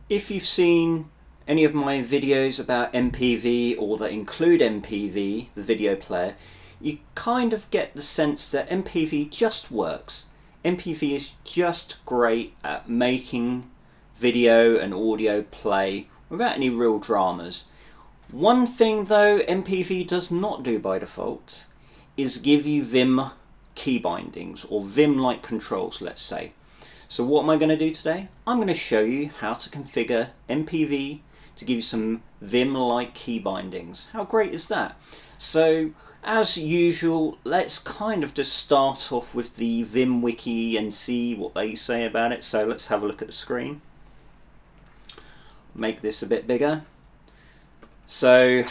If you've seen any of my videos about MPV or that include MPV, the video player, you kind of get the sense that MPV just works. MPV is just great at making video and audio play without any real dramas. One thing though MPV does not do by default is give you Vim key bindings or Vim-like controls, let's say. So what am I going to do today? I'm going to show you how to configure MPV to give you some Vim-like key bindings. How great is that? So as usual, let's kind of just start off with the Vim wiki and see what they say about it. So let's have a look at the screen. Make this a bit bigger. So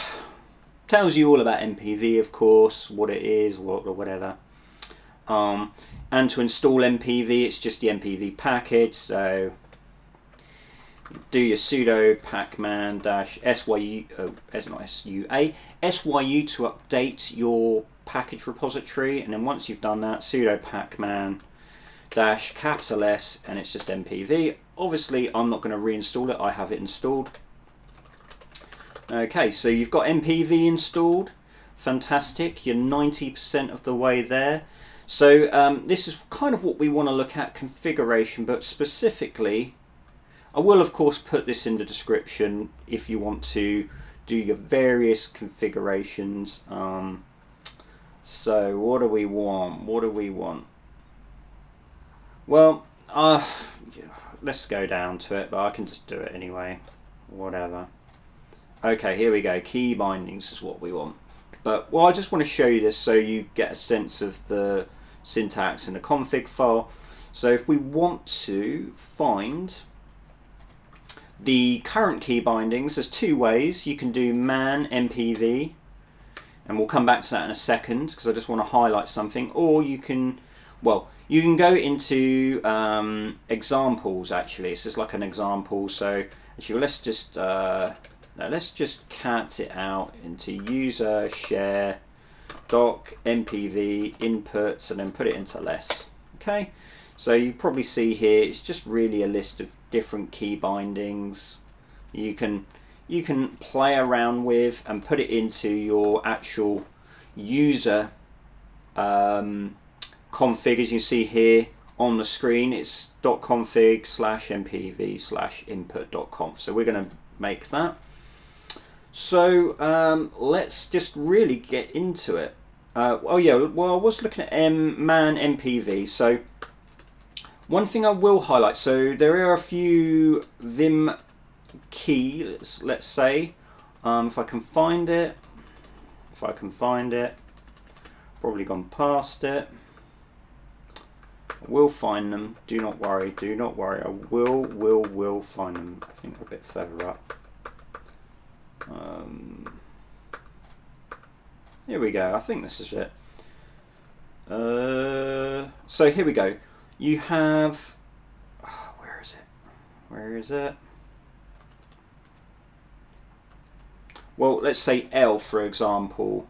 tells you all about MPV, of course, what it is, what or whatever. And to install MPV, it's just the MPV package. So do your sudo pacman -syu, it's not sua, syu to update your package repository, and then once you've done that, sudo pacman -S, and it's just MPV. Obviously, I'm not going to reinstall it. I have it installed. Okay, so you've got MPV installed. Fantastic. You're 90% of the way there. So this is kind of what we want to look at, configuration, but specifically, I will of course put this in the description if you want to do your various configurations. So what do we want? What do we want? Well, let's go down to it, but I can just do it anyway. Whatever. Okay, here we go. Key bindings is what we want. But well, I just want to show you this so you get a sense of the syntax in the config file. So if we want to find the current key bindings, there's two ways. You can do man MPV, and we'll come back to that in a second because I just want to highlight something. Or you can, well, you can go into examples. Actually, this is like an example. So actually, let's just now let's just cat it out into user share doc MPV inputs and then put it into less. Okay, so you probably see here it's just really a list of different key bindings you can play around with and put it into your actual user config. As you see here on the screen, it's .config/mpv/input.conf. So we're going to make that. So let's just really get into it. Oh yeah, well I was looking at man MPV. So one thing I will highlight, so there are a few Vim key, let's say, if I can find it, probably gone past it. I will find them, do not worry, I will find them. I think a bit further up. Here we go, I think this is it. So here we go. You have, where is it? Well, let's say L, for example.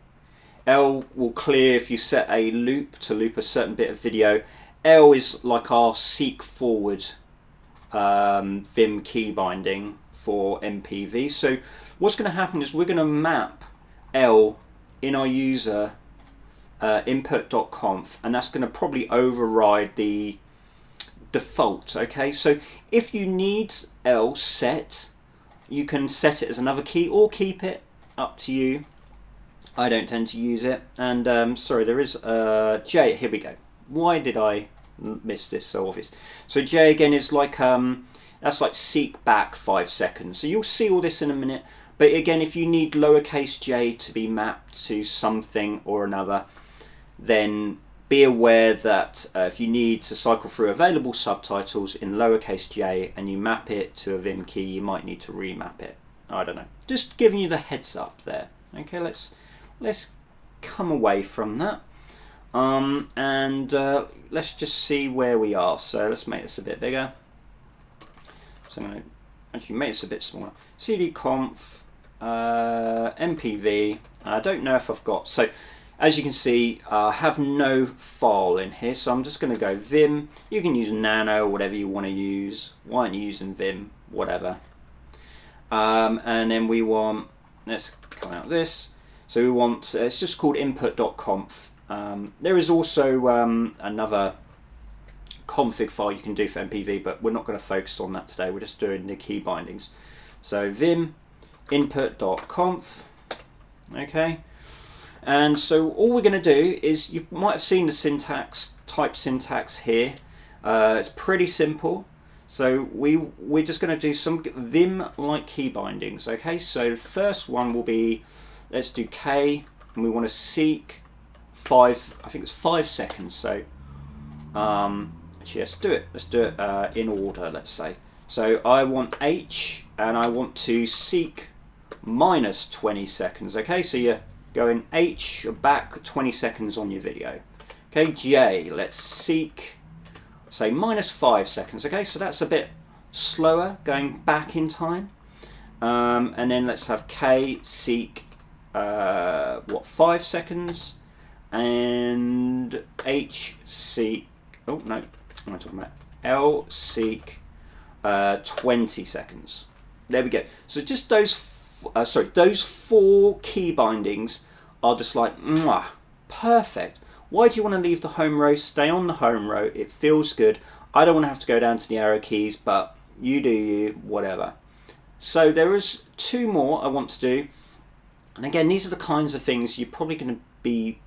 L will clear if you set a loop to loop a certain bit of video. L is like our seek forward Vim key binding for MPV. So what's going to happen is we're going to map L in our user input.conf, and that's going to probably override the default. Okay, so if you need L set, you can set it as another key or keep it, up to you. I don't tend to use it. And sorry, there is J. Here we go. Why did I miss this? So obvious. So J again is like that's like seek back 5 seconds. So you'll see all this in a minute. But again, if you need lowercase j to be mapped to something or another, then be aware that if you need to cycle through available subtitles in lowercase j and you map it to a Vim key, you might need to remap it. I don't know. Just giving you the heads up there. Okay, let's come away from that. And let's just see where we are. So let's make this a bit bigger. So I'm going to actually make this a bit smaller. cdconf MPV. I don't know if I've got, so as you can see, I have no file in here, so I'm just going to go Vim. You can use Nano, whatever you want to use. Why aren't you using Vim? Whatever. and then we want, let's come out of this. So we want, it's just called input.conf. There is also another config file you can do for MPV, but we're not going to focus on that today. We're just doing the key bindings. So vim input.conf. Okay, and so all we're going to do is, you might have seen the syntax, type syntax here. It's pretty simple. So we're just going to do some Vim-like key bindings. Okay, so the first one will be, let's do K, and we want to seek 5. I think it's 5 seconds. So actually, let's do it. Let's do it in order. Let's say. So I want H, and I want to seek minus 20 seconds. Okay, so you're going H, you're back 20 seconds on your video. Okay, J, let's seek, say, minus 5 seconds. Okay, so that's a bit slower, going back in time. And then let's have K, seek, 5 seconds, and H, seek, oh no, what am I talking about? L, seek, 20 seconds. There we go. So just those, those 4 key bindings are just like, mwah, perfect. Why do you want to leave the home row? Stay on the home row. It feels good. I don't want to have to go down to the arrow keys, but you do you, whatever. So there is 2 more I want to do. And again, these are the kinds of things you're probably going to be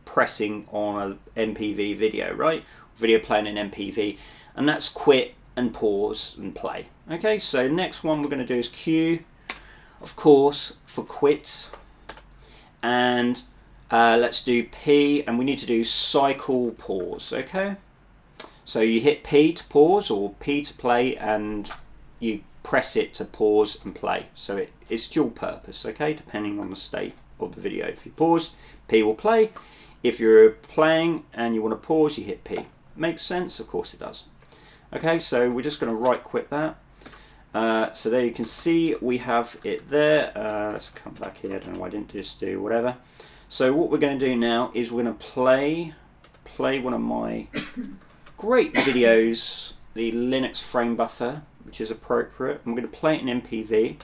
pressing on an MPV video, right? Video playing in MPV. And that's quit and pause and play. Okay, so next one we're going to do is Q, of course, for quit. And let's do P, and we need to do cycle pause. Okay, so you hit P to pause or P to play, and you press it to pause and play. So it's dual purpose, okay, depending on the state of the video. If you pause, P will play. If you're playing and you want to pause, you hit P. Makes sense? Of course it does. Okay, so we're just going to right quit that. So there you can see we have it there. Let's come back here. I don't know why I didn't just do whatever. So what we're going to do now is we're going to play one of my great videos, the Linux frame buffer, which is appropriate. I'm going to play it in MPV.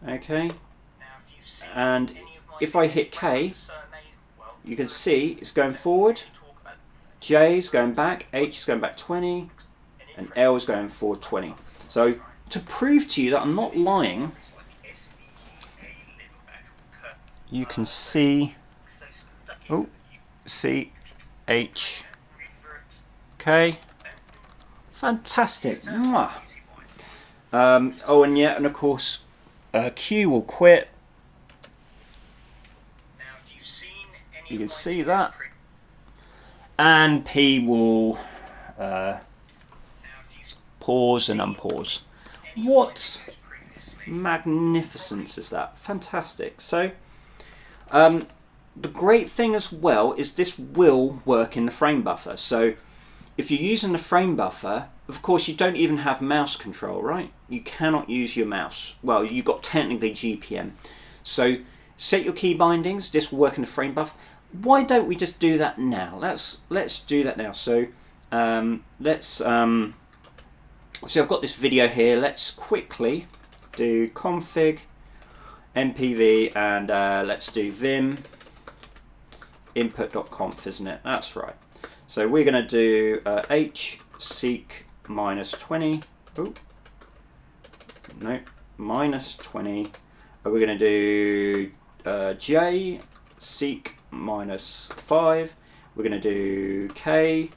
Okay, and if I hit K, you can see it's going forward, J is going back, H is going back 20, and L is going forward 20. So to prove to you that I'm not lying, you can see, oh, C, H, K, fantastic. Mwah. Oh, and yeah, and of course, Q will quit. You can see that. And P will pause and unpause. What magnificence is that? Fantastic. So, the great thing as well is this will work in the frame buffer. So, if you're using the frame buffer, of course you don't even have mouse control, right? You cannot use your mouse. Well, you've got technically GPM. So, set your key bindings. This will work in the frame buffer. Why don't we just do that now? Let's do that now. So, so I've got this video here. Let's quickly do config MPV, and let's do vim input.conf, isn't it? That's right. So we're going to do h seek minus 20. Oh, no, minus 20. We're going to do j seek minus 5. We're going to do k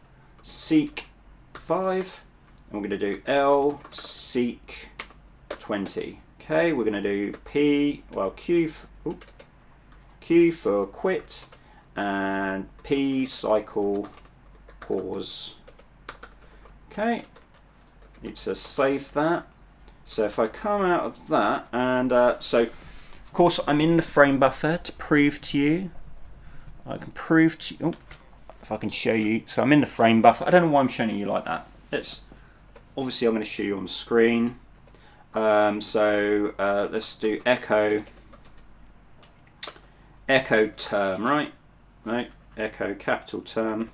seek 5. And we're going to do L seek 20. Okay, we're going to do P, well, Q for quit, and P cycle pause. Okay, need to save that. So if I come out of that, and so of course I'm in the frame buffer to prove to you. I can prove to you, oh, if I can show you. So I'm in the frame buffer. I don't know why I'm showing you like that. Obviously I'm going to show you on the screen. Let's do echo term, right? No, echo capital term.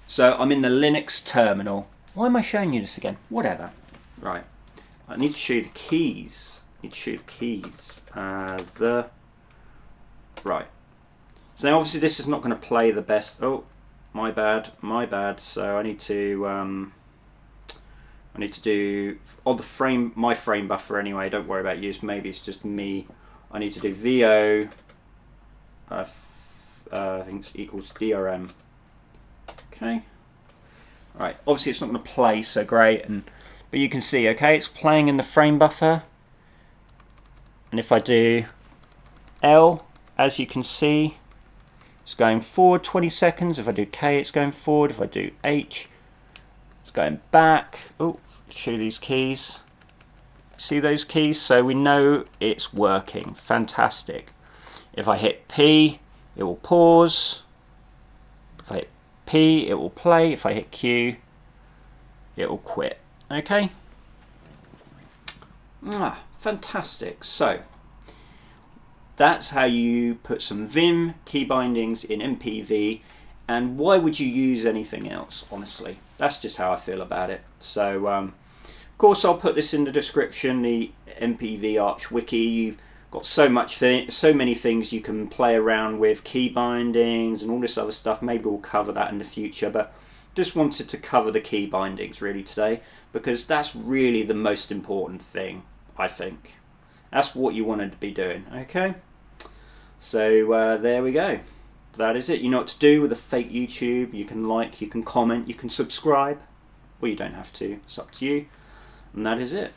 So I'm in the Linux terminal. Why am I showing you this again? Whatever. Right. I need to show you the keys. I need to show you the keys. Right. So now obviously this is not going to play the best. Oh, my bad. So I need to do on the frame, my frame buffer anyway. Don't worry about use. Maybe it's just me. I need to do VO. I think it's equals DRM. Okay. All right. Obviously it's not going to play so great, but you can see, okay, it's playing in the frame buffer. And if I do L, as you can see, it's going forward 20 seconds. If I do K, it's going forward. If I do H, it's going back. Oh, show these keys. See those keys? So we know it's working. Fantastic. If I hit P, it will pause. If I hit P, it will play. If I hit Q, it will quit. Okay? Fantastic. So that's how you put some Vim key bindings in MPV, and why would you use anything else, honestly? That's just how I feel about it. So of course I'll put this in the description, the MPV Arch Wiki. You've got so many things you can play around with, key bindings and all this other stuff. Maybe we'll cover that in the future, but just wanted to cover the key bindings really today, because that's really the most important thing, I think. That's what you wanted to be doing, okay? So there we go. That is it. You know what to do with a fake YouTube. You can like, you can comment, you can subscribe. Well, you don't have to. It's up to you. And that is it.